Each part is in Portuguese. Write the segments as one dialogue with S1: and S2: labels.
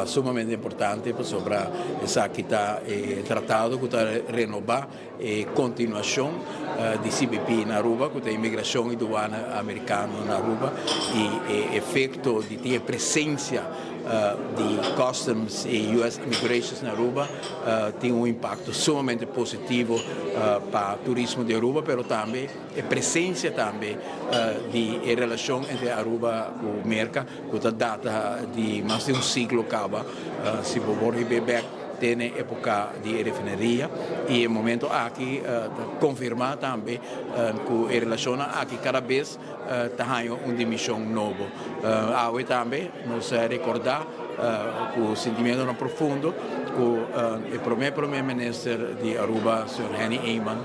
S1: sumamente importante sobre essa que está tratado que está renovar continuação de CBP na Aruba, que tem imigração e aduana americana na Aruba e efeito de ter presença de Customs e US Immigration na Aruba tem impacto sumamente positivo para o turismo de Aruba, mas também a presença também de relação entre Aruba e o Merca, que data de mais de século acaba, se for beber tem época de refineria e no momento aqui confirmar também que a relação aqui cada vez está em uma dimensão nova. Hoje também nos recordar com o sentimento profundo que o primeiro-ministro de Aruba, Sr. Henny Eyman,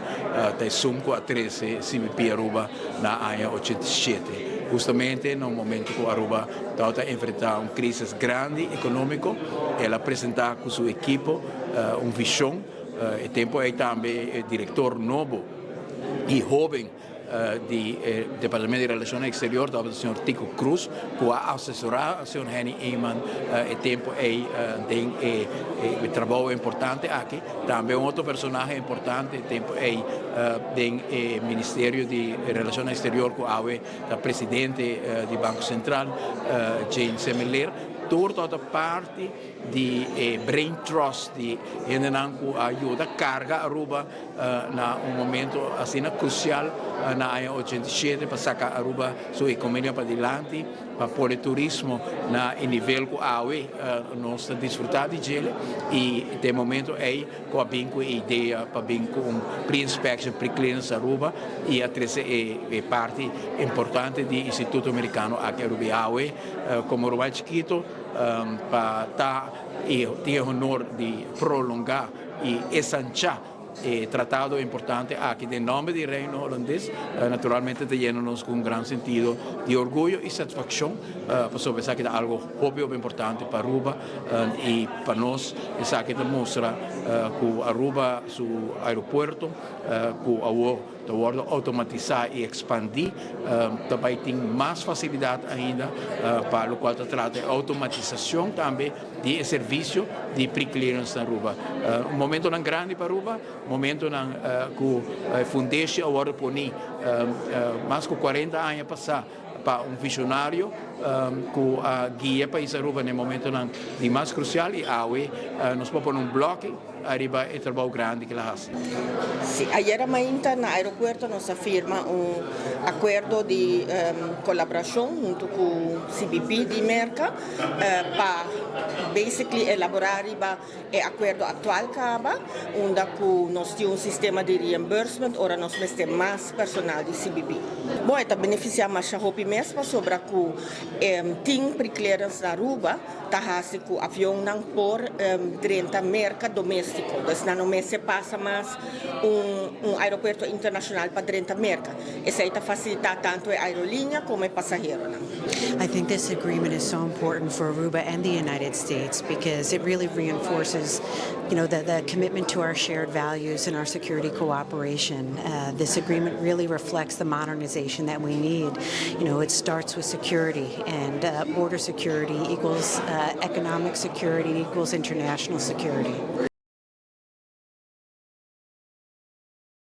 S1: tem assunto a 13 CBP Aruba na ano 87. Justamente no momento que Aruba está enfrentando uma crise grande econômica, ela apresentar com sua equipe uma visão, e tempo aí também diretor novo e jovem do Departamento de Relações Exteriores, o Sr. Tico Cruz, que vai assessorar o Sr. Henny Eyman, e tempo aí tem um trabalho importante aqui. Também outro personagem importante, tempo aí tem o Ministério de Relações Exteriores, que é o presidente do Banco Central, James Semler. Toda parte de Brain Trust, de ajuda carga Aruba na momento assim crucial na ano 87 para sacar Aruba sua economia para diante, para pôr o turismo na nível que nós desfrutar de ele e de momento aí com a ideia para vir com pre-inspection, pre-clearance Aruba e a parte importante do Instituto Americano aqui Aruba como Aruba chiquito para ter o honor de prolongar e ensanchar tratado importante aqui em nome do Reino Holandês, naturalmente llena-nos com grande sentido de orgulho e satisfação, para pensar que é algo óbvio importante para Aruba e para nós, essa que demonstra que Aruba, seu aeroporto, que a automatizar e expandir, também tem mais facilidade ainda para o qual trata a automatização também de serviço de pre-clearance na Aruba. Um momento não grande para Aruba, momento que a Fundação agora põe mais de 40 anos a passar para um visionário que a guia para Aruba no momento de mais crucial e hoje nós podemos um bloco arriba e trabalho grande que ela faz.
S2: Sí, ayer ainda no aeropuerto nos firma acordo de colaboração junto com o CBP de Merca para basically elaborar o acordo atual acaba, onde nós temos sistema de reimbursement, ora nós temos mais personal de CBP. Bom, está beneficiar mais a roupa mesmo sobre que tem pre-clearance na Aruba, tá que o avião não por 30 merca doméstico, então não se passa mais aeroporto internacional para 30 merca. Isso aí facilita tanto a aerolínea como o passageiro.
S3: I think this agreement is so important for Aruba and the United States because it really reinforces, the commitment to our shared values and our security cooperation. This agreement really reflects the modernization that we need. It starts with security, and border security equals economic security equals international security.